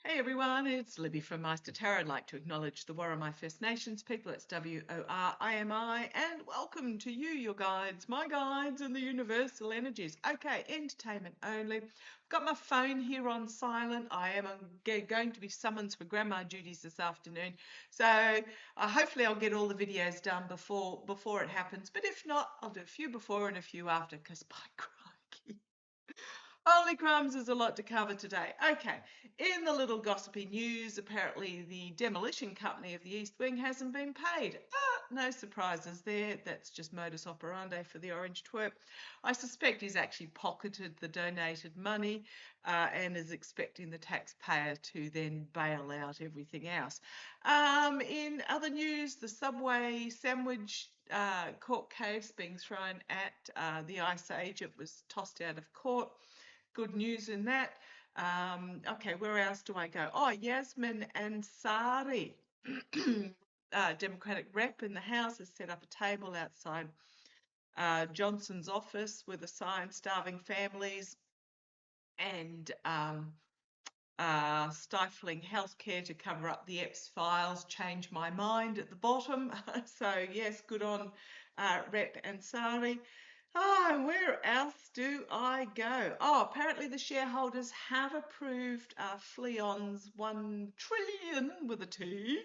Hey everyone, it's Libby from Meister Tarot. I'd like to acknowledge the Worimi First Nations people. It's WORIMI, and welcome to you, your guides, my guides, and the universal energies. Okay, entertainment only. Got my phone here on silent. I am going to be summoned for grandma duties this afternoon, so hopefully I'll get all the videos done before it happens. But if not, I'll do a few before and a few after, because by crikey. Holy crumbs, there's a lot to cover today. Okay, in the little gossipy news, apparently the demolition company of the East Wing hasn't been paid. No surprises there. That's just modus operandi for the orange twerp. I suspect he's actually pocketed the donated money and is expecting the taxpayer to then bail out everything else. In other news, the Subway sandwich court case being thrown at the Ice Age. It was tossed out of court. Good news in that. Okay, where else do I go? Oh, Yasmin Ansari, Democratic rep in the House, has set up a table outside Johnson's office with a sign, starving families and stifling healthcare to cover up the Epps files. Change my mind at the bottom. So yes, good on Rep Ansari. Oh, where else do I go? Oh, apparently the shareholders have approved Fleon's 1 trillion with a T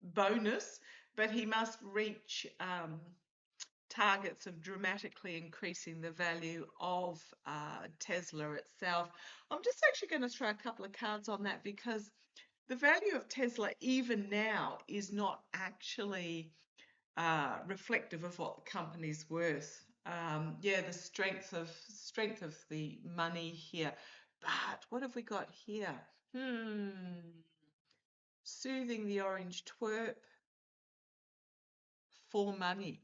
bonus, but he must reach targets of dramatically increasing the value of Tesla itself. I'm just actually going to throw a couple of cards on that, because the value of Tesla even now is not actually reflective of what the company's worth. Yeah, the strength of the money here. But what have we got here? Soothing the orange twerp for money.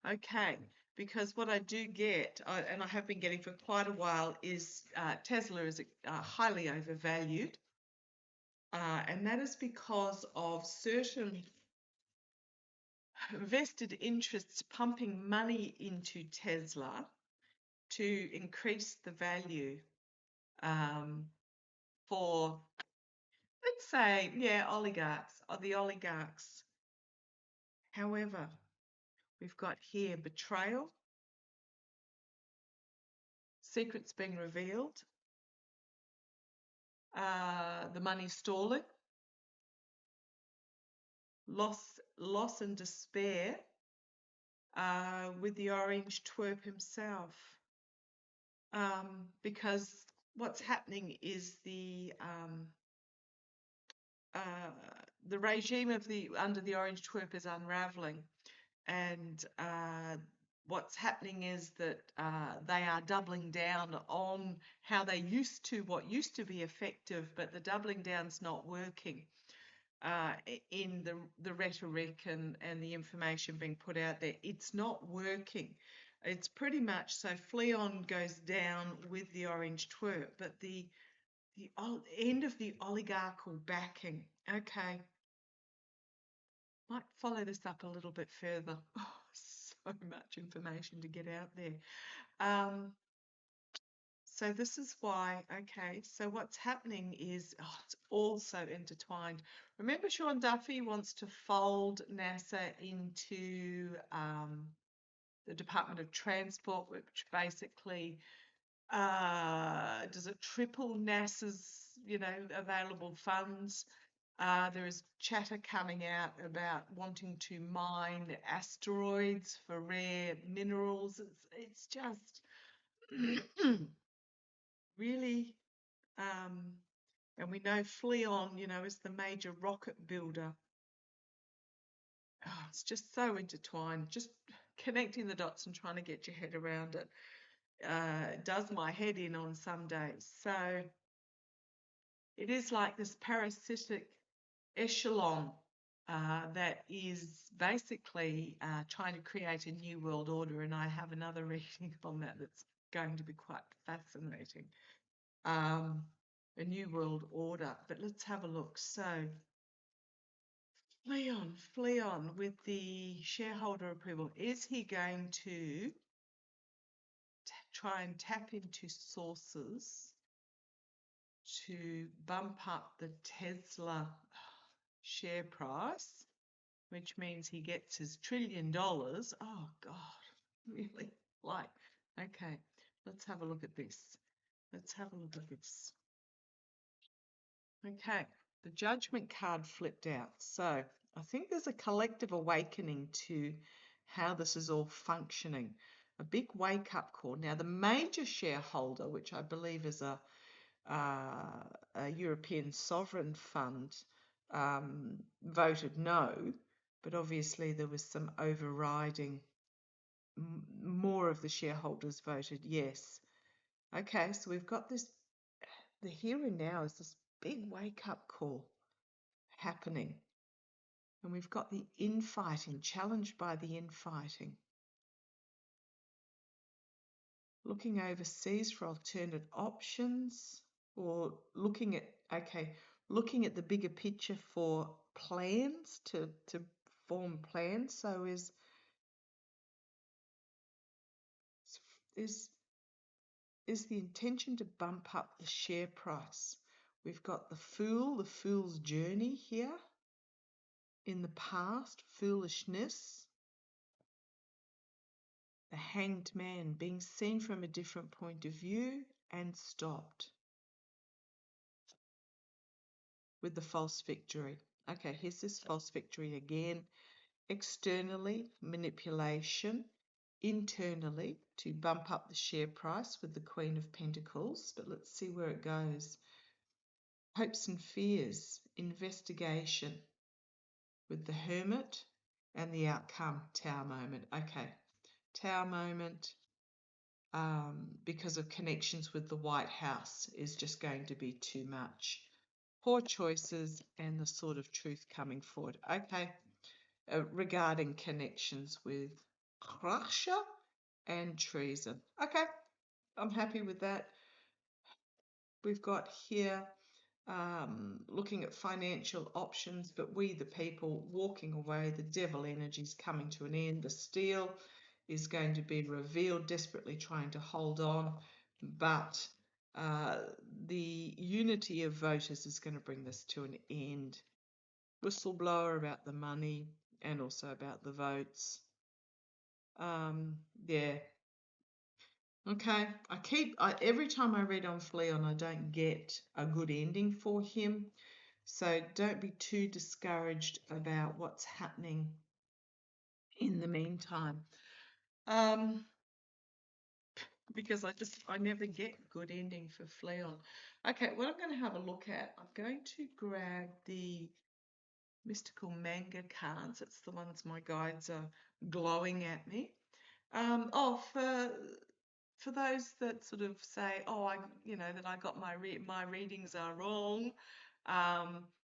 Okay, because what I do get, and I have been getting for quite a while, is Tesla is highly overvalued. And that is because of certain vested interests pumping money into Tesla to increase the value for, let's say, yeah, oligarchs, or the oligarchs. However, we've got here betrayal, secrets being revealed, the money stalling, loss and despair with the orange twerp himself. Because what's happening is the regime of under the orange twerp is unraveling, and what's happening is that they are doubling down on how what used to be effective, but the doubling down's not working in the rhetoric and the information being put out there. It's not working. It's pretty much, so Fleon goes down with the orange twerp, but the end of the oligarchical backing. Okay. Might follow this up a little bit further. Oh, so much information to get out there. So this is why, okay, so what's happening is, it's also intertwined. Remember, Sean Duffy wants to fold NASA into the Department of Transport, which basically does it triple NASA's, available funds. There is chatter coming out about wanting to mine asteroids for rare minerals. It's just really, and we know Fleon, is the major rocket builder. Oh, it's just so intertwined. Just connecting the dots and trying to get your head around it does my head in on some days. So it is like this parasitic echelon that is basically trying to create a new world order, and I have another reading on that that's going to be quite fascinating. A new world order, but let's have a look. So Fleon with the shareholder approval, is he going to try and tap into sources to bump up the Tesla share price, which means he gets his $1 trillion. Oh, God, really? Like, okay, let's have a look at this. Let's have a look at this. Okay, the Judgment card flipped out. So I think there's a collective awakening to how this is all functioning. A big wake-up call. Now, the major shareholder, which I believe is a European sovereign fund, voted no, but obviously there was some overriding. More of the shareholders voted yes. Okay, so we've got this, the here and now is this big wake-up call happening. And we've got the infighting, challenged by the infighting. Looking overseas for alternate options, or looking at, okay, looking at the bigger picture for plans, to form plans. So is the intention to bump up the share price. We've got the fool's journey here. In the past, foolishness. The hanged man, being seen from a different point of view and stopped. With the false victory. Okay, here's this false victory again. Externally, manipulation. Internally, to bump up the share price with the Queen of Pentacles. But let's see where it goes. Hopes and fears. Investigation. With the Hermit and the outcome. Tower moment. Okay, Tower moment. Because of connections with the White House is just going to be too much. Poor choices and the sort of truth coming forward. Okay, regarding connections with Russia and treason. Okay, I'm happy with that. We've got here looking at financial options, but we the people walking away. The devil energy is coming to an end. The steel is going to be revealed, desperately trying to hold on, but the unity of voters is going to bring this to an end. Whistleblower about the money and also about the votes. Yeah. Okay, every time I read on Fleon, I don't get a good ending for him. So don't be too discouraged about what's happening in the meantime. Because I never get good ending for Fleon. Okay, what I'm going to have a look at, I'm going to grab the mystical manga cards. It's the ones my guides are glowing at me. For those that sort of say, oh, that I got my readings are wrong,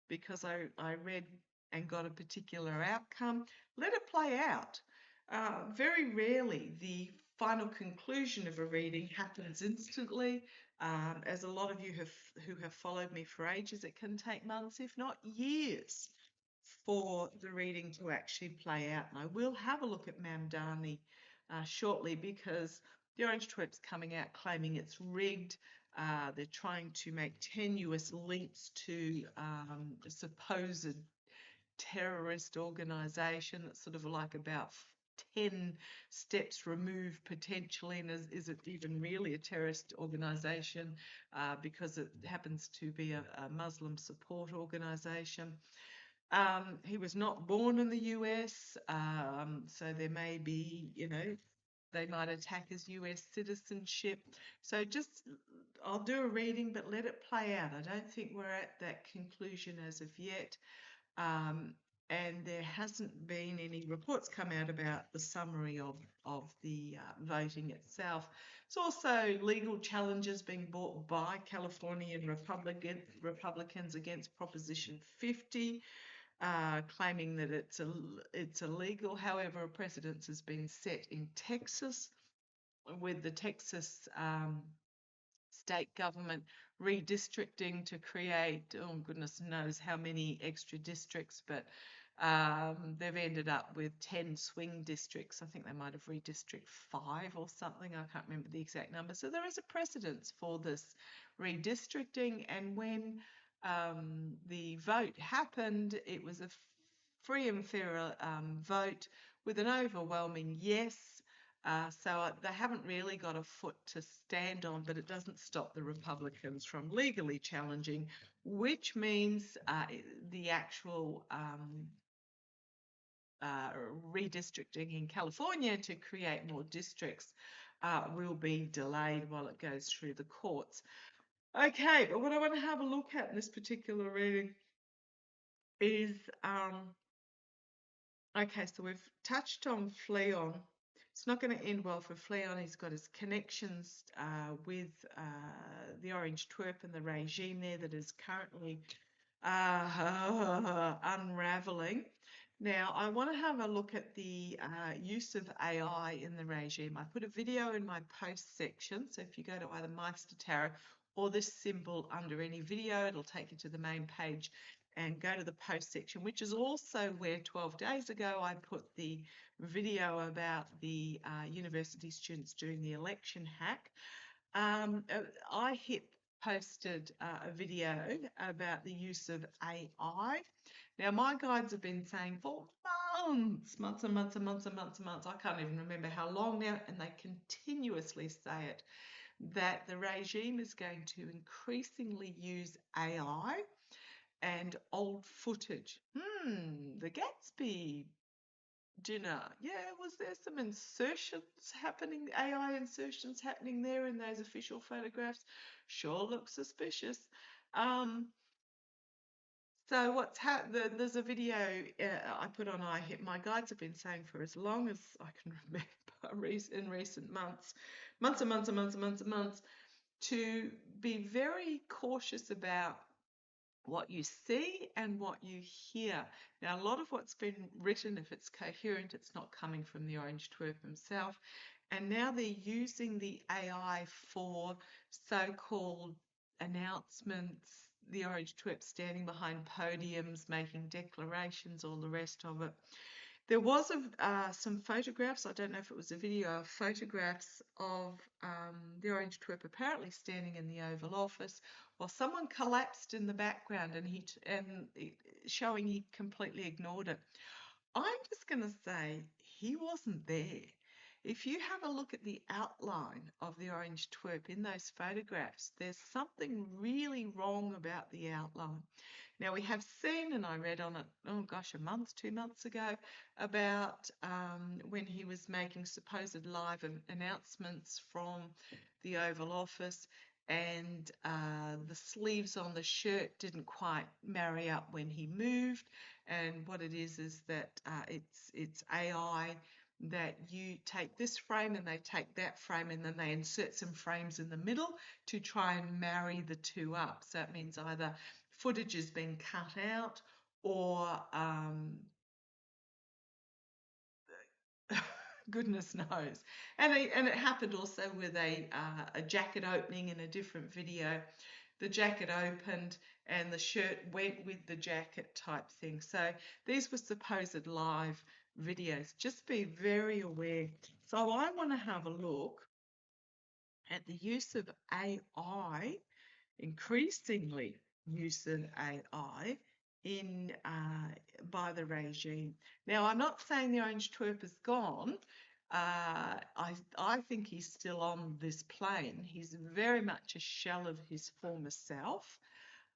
because I read and got a particular outcome, let it play out. Very rarely the final conclusion of a reading happens instantly. As a lot of you who have followed me for ages, it can take months, if not years, for the reading to actually play out. And I will have a look at Mamdani shortly, because the Orange Tulip's coming out claiming it's rigged. They're trying to make tenuous links to a supposed terrorist organisation that's sort of like about 10 steps removed potentially, and is it even really a terrorist organisation, because it happens to be a Muslim support organisation. He was not born in the US, so there may be, they might attack his US citizenship. So I'll do a reading, but let it play out. I don't think we're at that conclusion as of yet. And there hasn't been any reports come out about the summary of the voting itself. It's also legal challenges being brought by Californian Republicans against Proposition 50, claiming that it's illegal. However, a precedent has been set in Texas, with the Texas state government redistricting to create, oh goodness knows how many extra districts, but They've ended up with 10 swing districts. I think they might have redistrict 5 or something. I can't remember the exact number. So there is a precedence for this redistricting. And when the vote happened, it was a free and fair vote with an overwhelming yes. So they haven't really got a foot to stand on, but it doesn't stop the Republicans from legally challenging, which means the actual redistricting in California to create more districts will be delayed while it goes through the courts. Okay, but what I want to have a look at in this particular reading is, okay, so we've touched on Fleon. It's not going to end well for Fleon. He's got his connections with the Orange Twerp and the regime there that is currently unraveling. Now, I want to have a look at the use of AI in the regime. I put a video in my post section, so if you go to either maighstirtarot or this symbol under any video, it'll take you to the main page and go to the post section, which is also where 12 days ago I put the video about the university students doing the election hack. I posted a video about the use of AI. Now, my guides have been saying for months and months and months and months and months, I can't even remember how long now, and they continuously say it, that the regime is going to increasingly use AI and old footage. The Gatsby dinner. Yeah, was there some insertions happening, AI insertions happening there in those official photographs? Sure looks suspicious. So what's happened? There's a video I put on iHit. My guides have been saying for as long as I can remember in recent months, months and months and months and months and months, to be very cautious about what you see and what you hear. Now, a lot of what's been written, if it's coherent, it's not coming from the Orange Twerp himself. And now they're using the AI for so-called announcements, the Orange Twerp standing behind podiums, making declarations, all the rest of it. There was some photographs, I don't know if it was a video, of photographs of the Orange Twerp apparently standing in the Oval Office while someone collapsed in the background and showing he completely ignored it. I'm just going to say he wasn't there. If you have a look at the outline of the Orange Twerp in those photographs, there's something really wrong about the outline. Now, we have seen, and I read on it, oh gosh, a month, 2 months ago, about when he was making supposed live announcements from the Oval Office, and the sleeves on the shirt didn't quite marry up when he moved. And what it is that it's AI that you take this frame and they take that frame and then they insert some frames in the middle to try and marry the two up. So it means either footage has been cut out or goodness knows. And it happened also with a jacket opening in a different video. The jacket opened and the shirt went with the jacket type thing. So these were supposed live videos. Just be very aware. So I want to have a look at the use of AI, increasingly use of AI in by the regime. Now, I'm not saying the Orange Twerp is gone. I think he's still on this plane. He's very much a shell of his former self,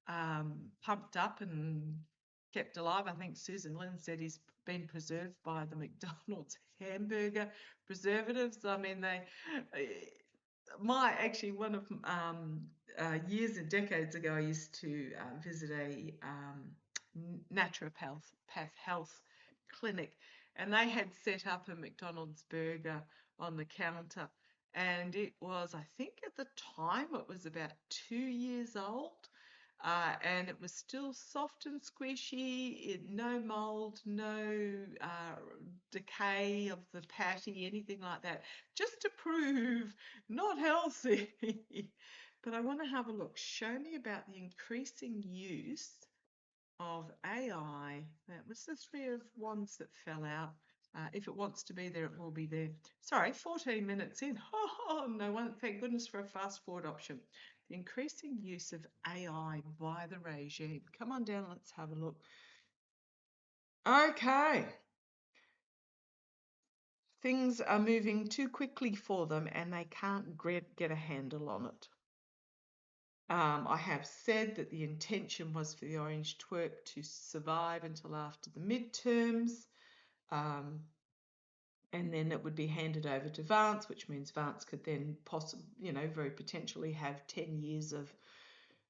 pumped up and kept alive. I think Susan Lynn said he's been preserved by the McDonald's hamburger preservatives. I mean, actually one of years and decades ago, I used to visit a naturopath health clinic, and they had set up a McDonald's burger on the counter, and it was, I think at the time, it was about 2 years old. And it was still soft and squishy, no mold, no decay of the patty, anything like that, just to prove not healthy. But I want to have a look. Show me about the increasing use of AI. That was the Three of Wands that fell out. If it wants to be there, it will be there. Sorry, 14 minutes in. Oh, no one, thank goodness for a fast forward option. The increasing use of AI by the regime. Come on down, let's have a look. Okay. Things are moving too quickly for them and they can't get a handle on it. I have said that the intention was for the orange twerp to survive until after the midterms, and then it would be handed over to Vance, which means Vance could then very potentially have 10 years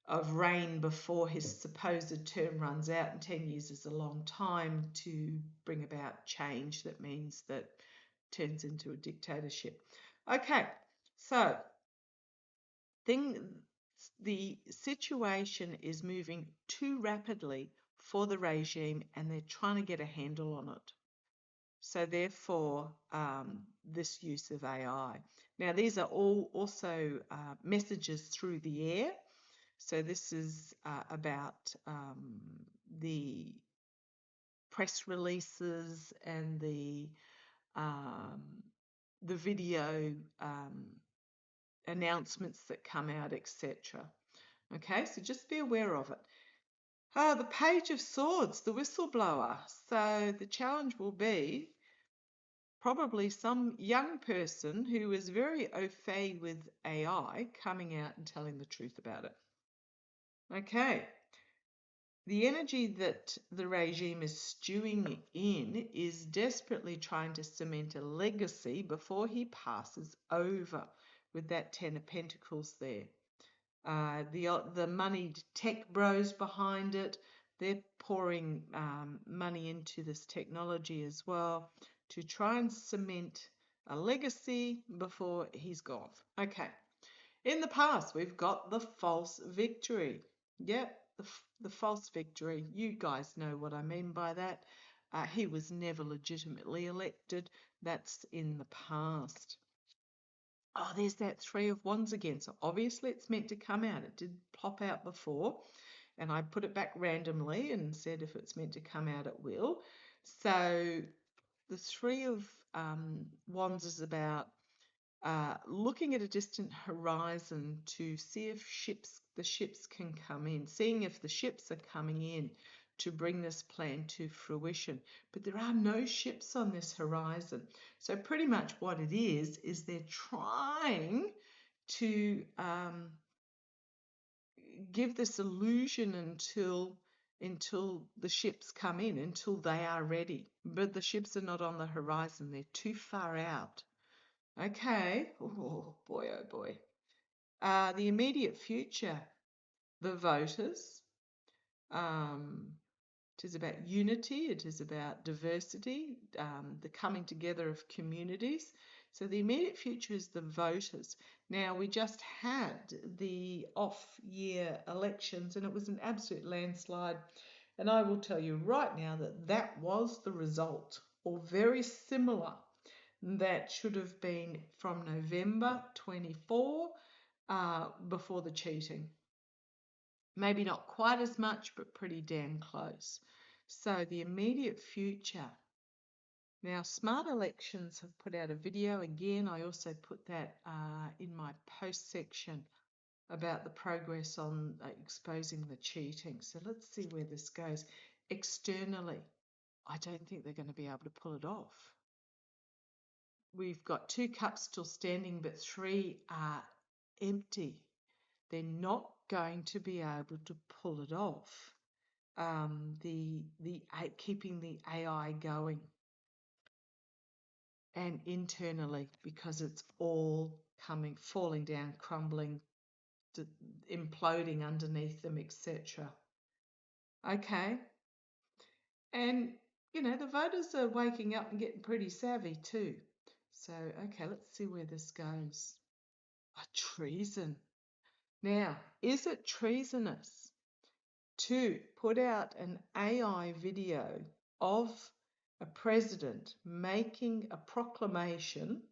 of reign before his supposed term runs out, and 10 years is a long time to bring about change. That means that turns into a dictatorship. Okay, so the situation is moving too rapidly for the regime and they're trying to get a handle on it. So therefore, this use of AI. Now, these are all also messages through the air. So this is about the press releases and the video announcements that come out, etc. Okay, so just be aware of it. The Page of Swords, the whistleblower. So the challenge will be probably some young person who is very au fait with AI coming out and telling the truth about it. Okay. The energy that the regime is stewing in is desperately trying to cement a legacy before he passes over, with that Ten of Pentacles there. The moneyed tech bros behind it, they're pouring money into this technology as well to try and cement a legacy before he's gone. Okay. In the past, we've got the false victory. Yep, the false victory. You guys know what I mean by that. He was never legitimately elected. That's in the past. Oh, there's that Three of Wands again. So obviously it's meant to come out. It did pop out before. And I put it back randomly and said if it's meant to come out, it will. So the Three of Wands is about looking at a distant horizon to see if the ships can come in, seeing if the ships are coming in to bring this plan to fruition. But there are no ships on this horizon. So pretty much what it is they're trying to give this illusion until the ships come in, until they are ready. But the ships are not on the horizon. They're too far out. Okay. Oh boy, oh boy. The immediate future, the voters. It is about unity. It is about diversity, the coming together of communities. So the immediate future is the voters. Now, we just had the off-year elections and it was an absolute landslide. And I will tell you right now that that was the result, or very similar. That should have been from November 24 before the cheating. Maybe not quite as much, but pretty damn close. So the immediate future. Now, Smart Elections have put out a video. Again, I also put that in my post section about the progress on exposing the cheating. So let's see where this goes. Externally, I don't think they're going to be able to pull it off. We've got 2 cups still standing, but 3 are empty. They're not going to be able to pull it off. Keeping the AI going, and internally, because it's all falling down, crumbling, imploding underneath them, etc. Okay, and the voters are waking up and getting pretty savvy too. So okay, let's see where this goes. Treason. Now, is it treasonous to put out an AI video of a president making a proclamation?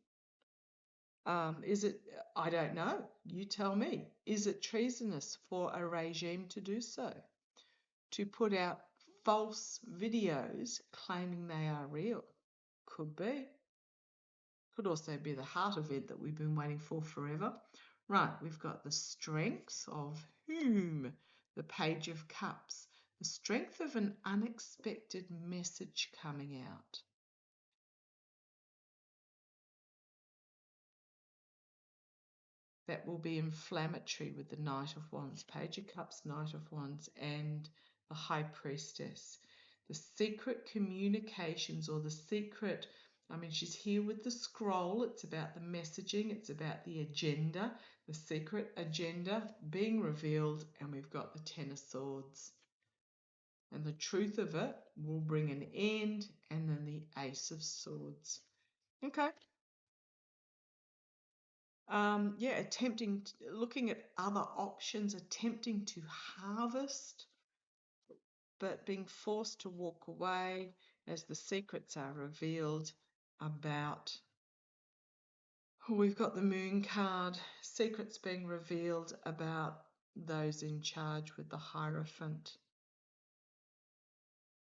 Is it, I don't know, you tell me, is it treasonous for a regime to do so? to put out false videos claiming they are real. Could be. Could also be the heart event that we've been waiting for forever. Right, we've got the strengths of whom? The Page of Cups. The strength of an unexpected message coming out. That will be inflammatory with the Knight of Wands, Page of Cups, Knight of Wands, and the High Priestess. The secret communications or the secret, she's here with the scroll. It's about the messaging. It's about the agenda, the secret agenda being revealed. And we've got the Ten of Swords. And the truth of it will bring an end. And then the Ace of Swords. Okay. Looking at other options, attempting to harvest, but being forced to walk away as the secrets are revealed about. We've got the Moon card, secrets being revealed about those in charge with the Hierophant.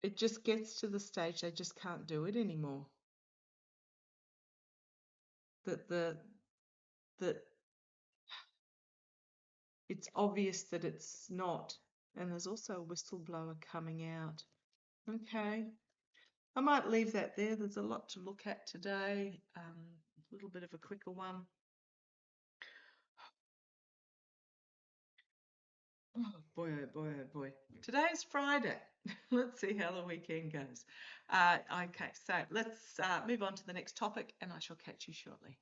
It just gets to the stage they just can't do it anymore. That it's obvious that it's not. And there's also a whistleblower coming out. Okay. I might leave that there. There's a lot to look at today. A little bit of a quicker one. Oh boy, oh boy, oh boy. Today's Friday. Let's see how the weekend goes. Okay, so let's move on to the next topic and I shall catch you shortly.